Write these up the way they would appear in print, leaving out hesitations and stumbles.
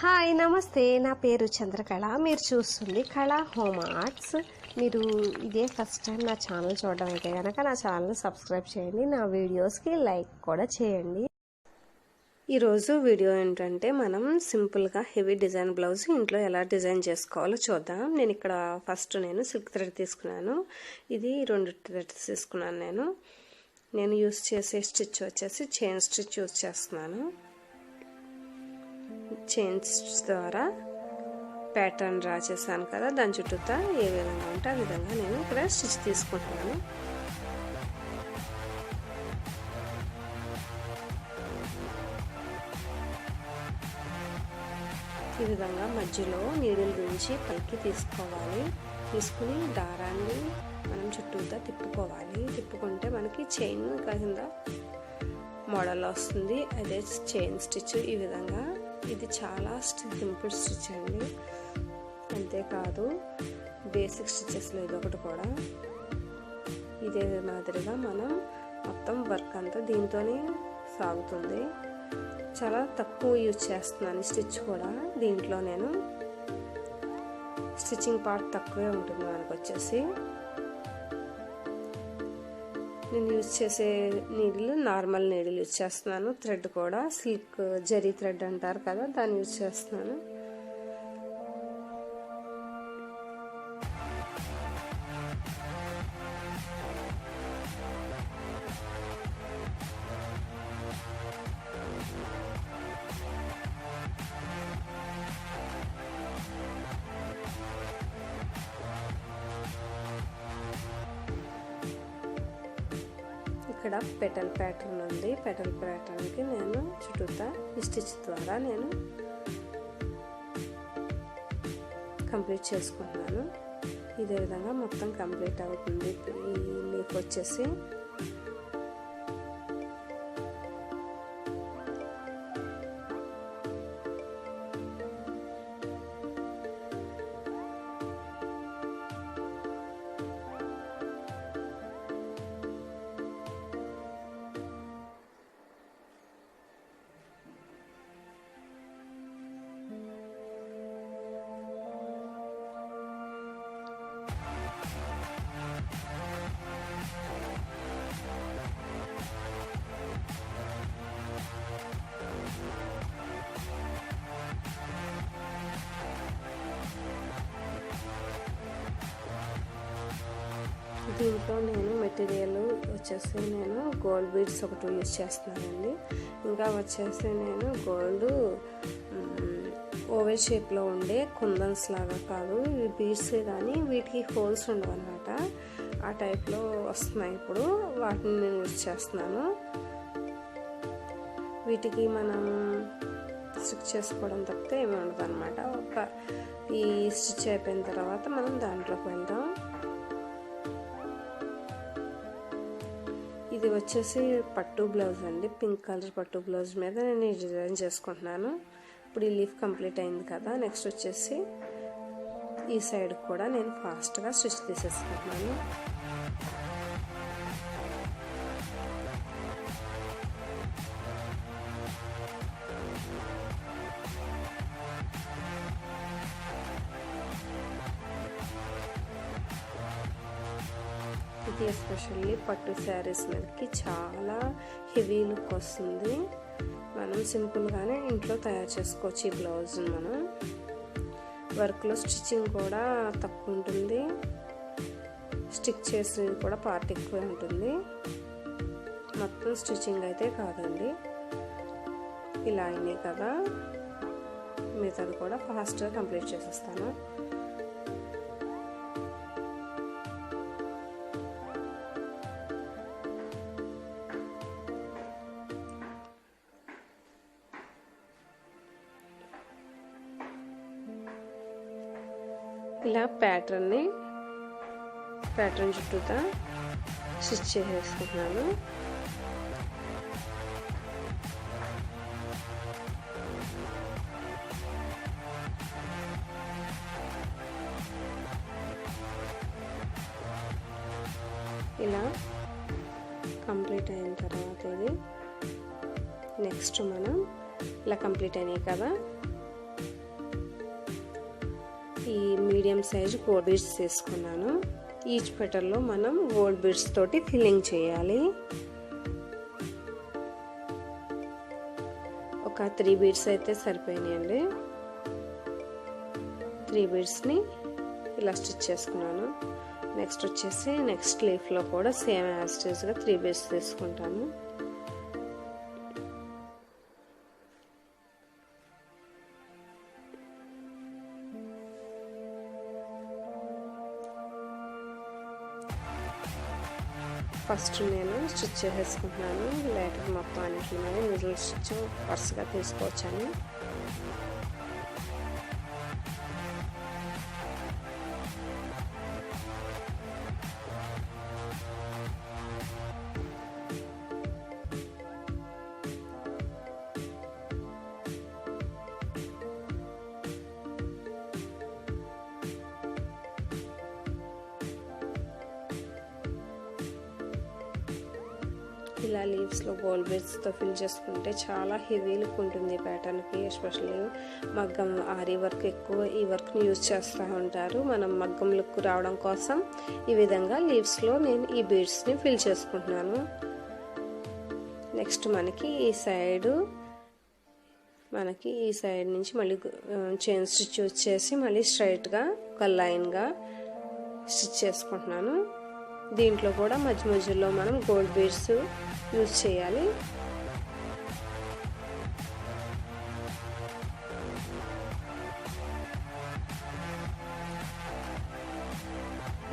Hi నమస్తే, నా పేరు చంద్రకళ. మీరు చూస్తుంది కళ హోమ్ ఆర్ట్స్. మీరు ఇదే ఫస్ట్ టైం నా ఛానల్ చూడడం అయితే కనుక నా ఛానల్ సబ్స్క్రైబ్ చేయండి, నా వీడియోస్కి లైక్ కూడా చేయండి. ఈరోజు వీడియో ఏంటంటే మనం సింపుల్గా హెవీ డిజైన్ బ్లౌజ్ ఇంట్లో ఎలా డిజైన్ చేసుకోవాలో చూద్దాం. నేను ఇక్కడ ఫస్ట్ సిల్క్ థ్రెడ్ తీసుకున్నాను. ఇది 2 థ్రెడ్స్ తీసుకున్నాను. నేను యూస్ చేసే స్టిచ్ వచ్చేసి చైన్ స్టిచ్ యూస్ చేస్తున్నాను. చైన్ స్టిచ్ ద్వారా ప్యాటర్న్ డ్రా చేశాను కదా, దాని చుట్టూతా ఏ విధంగా ఉంటే ఆ విధంగా నేను ఇక్కడ స్టిచ్ తీసుకుంటున్నాను. ఈ విధంగా మధ్యలో నీడిల్ గురించి పైకి తీసుకోవాలి. తీసుకుని దారాన్ని మనం చుట్టూతా తిప్పుకోవాలి. తిప్పుకుంటే మనకి చైన్ కింద మోడల్ వస్తుంది. అదే చైన్ స్టిచ్. ఈ విధంగా ఇది చాలా సింపుల్ స్టిచ్ అండి. అంతేకాదు బేసిక్ స్టిచెస్లో ఇది ఒకటి కూడా. ఇదే మాదిరిగా మనం మొత్తం వర్క్ అంతా దీంతోనే సాగుతుంది. చాలా తక్కువ యూజ్ చేస్తున్నాను స్టిచ్ కూడా. దీంట్లో నేను స్టిచ్చింగ్ పార్ట్ తక్కువే ఉంటుంది మనకు వచ్చేసి. నేను యూజ్ చేసే నీడిల్ నార్మల్ నీడిల్ యూజ్ చేస్తున్నాను. థ్రెడ్ కూడా సిల్క్ జరీ థ్రెడ్ అంటారు కదా, దాన్ని యూజ్ చేస్తున్నాను. ఇక్కడ పెటల్ ప్యాటర్న్ ఉంది. పెటల్ ప్యాటర్న్కి నేను చుట్టూతా ఈ స్టిచ్ ద్వారా నేను కంప్లీట్ చేసుకుంటున్నాను. ఇదే విధంగా మొత్తం కంప్లీట్ అవుతుంది. ఈ లీఫ్ వచ్చేసి దీంట్లో నేను మెటీరియల్ వచ్చేసి నేను గోల్డ్ బీడ్స్ ఒకటి యూజ్ చేస్తున్నానండి. ఇంకా వచ్చేసి నేను గోల్డ్ ఓవెల్ షేప్లో ఉండే కుందన్స్ లాగా కాదు, ఇవి బీడ్స్ కానీ వీటికి హోల్స్ ఉండవు అన్నమాట. ఆ టైప్లో వస్తున్నాయి ఇప్పుడు. వాటిని నేను యూజ్ చేస్తున్నాను. వీటికి మనం స్టిచ్ చేసుకోవడం తప్పితే ఏమి ఉండదు అనమాట. ఈ స్టిచ్ అయిపోయిన తర్వాత మనం దాంట్లోకి వెళ్దాం. ఇది వచ్చేసి పట్టు బ్లౌజ్ అండి. పింక్ కలర్ పట్టు బ్లౌజ్ మీద నేను డిజైన్ చేసుకుంటున్నాను. ఇప్పుడు ఈ లీఫ్ కంప్లీట్ అయింది కదా, నెక్స్ట్ వచ్చేసి ఈ సైడ్ కూడా నేను ఫాస్ట్గా స్టిచ్ తీసేసుకుంటున్నాను. ఇది ఎస్పెషల్లీ పట్టు శారీస్ మీదకి చాలా హెవీ లుక్ వస్తుంది. మనం సింపుల్గానే ఇంట్లో తయారు చేసుకోవచ్చు ఈ బ్లౌజ్ని. మనం వర్క్లో స్టిచ్చింగ్ కూడా తక్కువ ఉంటుంది, స్టిక్ చేసేది కూడా పార్ట్ ఎక్కువ ఉంటుంది. మొత్తం స్టిచ్చింగ్ అయితే కాదండి. ఇలా అయినాయి కదా, మిగతాది కూడా ఫాస్ట్గా కంప్లీట్ చేసేస్తాను. ఇలా ప్యాటర్న్ చుట్టూతా స్టిచ్ చేసేసుకుంటున్నాను. ఇలా కంప్లీట్ అయిన తర్వాత ఇది నెక్స్ట్ మనం ఇలా కంప్లీట్ అయినాయి కదా, మీడియం సైజు గోల్డ్ బీడ్స్ తీసుకున్నాను. ఈచ్ పెటల్లో మనం గోల్డ్ బీడ్స్ తోటి ఫిల్లింగ్ చేయాలి. ఒక 3 బీడ్స్ అయితే సరిపోయినాయండి. 3 బీడ్స్ని ఇలా స్టిచ్ చేసుకున్నాను. నెక్స్ట్ వచ్చేసి నెక్స్ట్ లీఫ్లో కూడా సేమ్ యాజ్ ఇట్ ఈస్గా 3 బీడ్స్ తీసుకుంటాను. ఫస్ట్ నేను స్టిచ్ చేసేసుకుంటున్నాను. లేటర్ మొత్తం అన్నింటి మీద మిడిల్ స్టిచ్ వరుసగా తీసుకోవచ్చని. ఇలా లీవ్స్లో గోల్డ్ బీడ్స్తో ఫిల్ చేసుకుంటే చాలా హెవీ లుక్ ఉంటుంది ప్యాటర్న్కి. ఎస్పెషల్లీ మగ్గం ఆరి వర్క్ ఎక్కువ ఈ వర్క్ని యూజ్ చేస్తూ ఉంటారు. మనం మగ్గం లుక్ రావడం కోసం ఈ విధంగా లీవ్స్లో నేను ఈ బీడ్స్ని ఫిల్ చేసుకుంటున్నాను. నెక్స్ట్ మనకి ఈ సైడ్ నుంచి మళ్ళీ చైన్ స్టిచ్ వచ్చేసి మళ్ళీ స్ట్రైట్గా ఒక లైన్గా స్టిచ్ చేసుకుంటున్నాను. దీంట్లో కూడా మధ్య మధ్యలో మనం గోల్డ్ బీడ్స్ యూజ్ చేయాలి.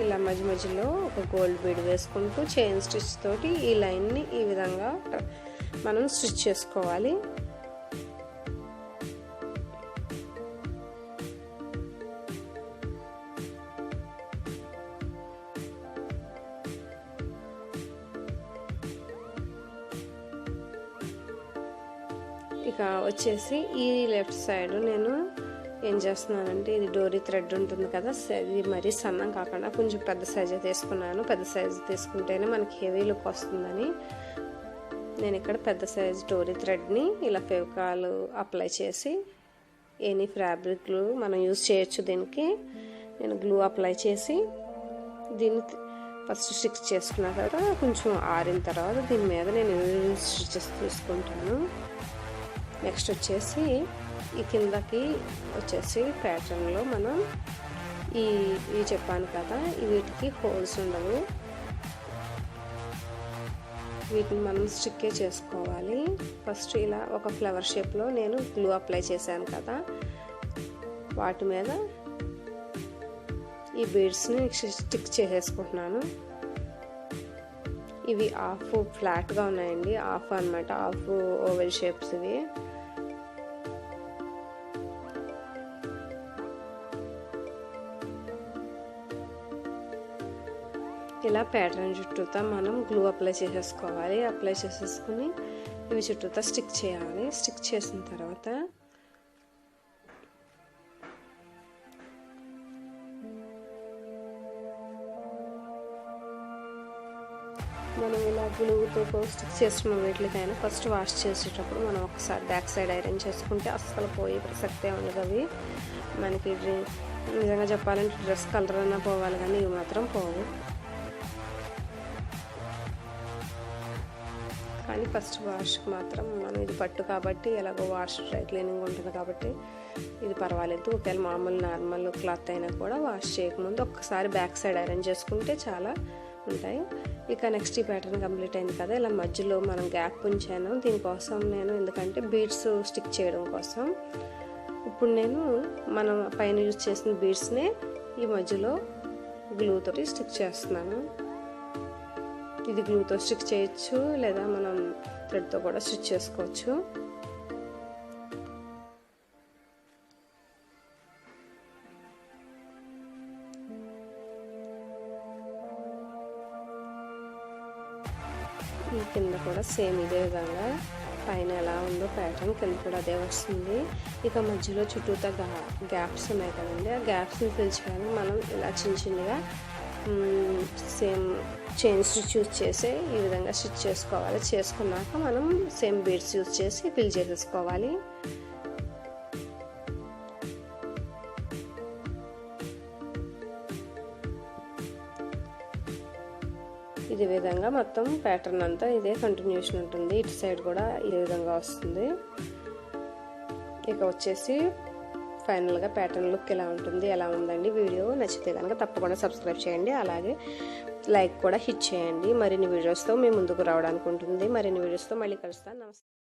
ఇలా మధ్య మధ్యలో ఒక గోల్డ్ బీడ్ వేసుకుంటూ చైన్ స్టిచ్ తోటి ఈ లైన్ని ఈ విధంగా మనం స్టిచ్ చేసుకోవాలి. ఇక వచ్చేసి ఈ లెఫ్ట్ సైడ్ నేను ఏం చేస్తున్నానంటే ఇది డోరీ థ్రెడ్ ఉంటుంది కదా, ఇది మరీ సన్నం కాకుండా కొంచెం పెద్ద సైజు తీసుకున్నాను. పెద్ద సైజు తీసుకుంటేనే మనకి హెవీ లుక్ వస్తుందని నేను ఇక్కడ పెద్ద సైజు డోరీ థ్రెడ్ని ఇలా ఫెవికాల్ అప్లై చేసి ఎనీ ఫ్యాబ్రిక్ గ్లూ మనం యూజ్ చేయొచ్చు. దీనికి నేను గ్లూ అప్లై చేసి దీన్ని ఫస్ట్ స్టిచ్ చేసుకున్న తర్వాత కొంచెం ఆరిన తర్వాత దీని మీద నేను స్టిచెస్ తీసుకుంటాను. నెక్స్ట్ వచ్చేసి ఈ కిందకి వచ్చేసి ప్యాటర్న్లో మనం ఈ చెప్పాను కదా, వీటికి హోల్స్ ఉండవు. వీటిని మనం స్టిక్కే చేసుకోవాలి. ఫస్ట్ ఇలా ఒక ఫ్లవర్ షేప్లో నేను గ్లూ అప్లై చేశాను కదా, వాటి మీద ఈ బీడ్స్ని స్టిక్ చేసేసుకుంటున్నాను. ఇవి హాఫ్ ఫ్లాట్గా ఉన్నాయండి, హాఫ్ అనమాట, హాఫ్ ఓవెల్ షేప్స్ ఇవి. ఇలా ప్యాటర్న్ చుట్టూతా మనం గ్లూ అప్లై చేసేసుకోవాలి. అప్లై చేసేసుకుని ఇవి చుట్టూతా స్టిక్ చేయాలి. స్టిక్ చేసిన తర్వాత మనం ఇలా గ్లూతో స్టిక్ చేస్తున్న వీటికైనా ఫస్ట్ వాష్ చేసేటప్పుడు మనం ఒకసారి బ్యాక్ సైడ్ ఐరన్ చేసుకుంటే అస్సలు పోయే ప్రసక్తే ఉండదు. అవి మనకి నిజంగా చెప్పాలంటే డ్రెస్ కలర్ అన్నా పోవాలి, కానీ ఇవి మాత్రం పోవు. కానీ ఫస్ట్ వాష్కి మాత్రం మనం ఇది పట్టు కాబట్టి ఎలాగో వాష్ డ్రై క్లీనింగ్ ఉంటుంది కాబట్టి ఇది పర్వాలేదు. ఒకవేళ మామూలు నార్మల్ క్లాత్ అయినా కూడా వాష్ చేయకముందు ఒక్కసారి బ్యాక్ సైడ్ ఐరన్ చేసుకుంటే చాలా ఉంటాయి. ఇక నెక్స్ట్ ఈ ప్యాటర్న్ కంప్లీట్ అయింది కదా, ఇలా మధ్యలో మనం గ్యాప్ ఉంచాను. దీనికోసం నేను ఎందుకంటే బీడ్స్ స్టిక్ చేయడం కోసం ఇప్పుడు నేను మనం పైన యూజ్ చేసిన బీడ్స్నే ఈ మధ్యలో గ్లూ తోటి స్టిక్ చేస్తున్నాను. ఇది గ్లూతో స్టిక్ చేయొచ్చు, లేదా మనం థ్రెడ్తో కూడా స్టిచ్ చేసుకోవచ్చు. ఈ కింద కూడా సేమ్ ఇదే విధంగా పైన ఎలా ఉందో ప్యాటర్న్ కింద కూడా అదే వస్తుంది. ఇక మధ్యలో చుట్టూతా గ్యాప్స్ ఉన్నాయి కదండి, ఆ గ్యాప్స్ని ఫిల్ చేయడానికి మనం ఇలా చిన్న చిన్నగా సేమ్ చైన్ స్టిచ్ యూజ్ చేసి ఈ విధంగా స్టిచ్ చేసుకోవాలి. చేసుకున్నాక మనం సేమ్ బీడ్స్ యూజ్ చేసి ఫిల్ చేసేసుకోవాలి. ఇదే విధంగా మొత్తం ప్యాటర్న్ అంతా ఇదే కంటిన్యూషన్ ఉంటుంది. ఇటు సైడ్ కూడా ఇదే విధంగా వస్తుంది. ఇక వచ్చేసి ఫైనల్గా ప్యాటర్న్ లుక్ ఎలా ఉంటుంది, ఎలా ఉందండి. వీడియో నచ్చితే కనుక తప్పకుండా సబ్స్క్రైబ్ చేయండి, అలాగే లైక్ కూడా హిట్ చేయండి. మరిన్ని వీడియోస్తో మీ ముందుకు రావడానికి ఉంటుంది. మరిన్ని వీడియోస్తో మళ్ళీ కలుస్తాను. నమస్తే.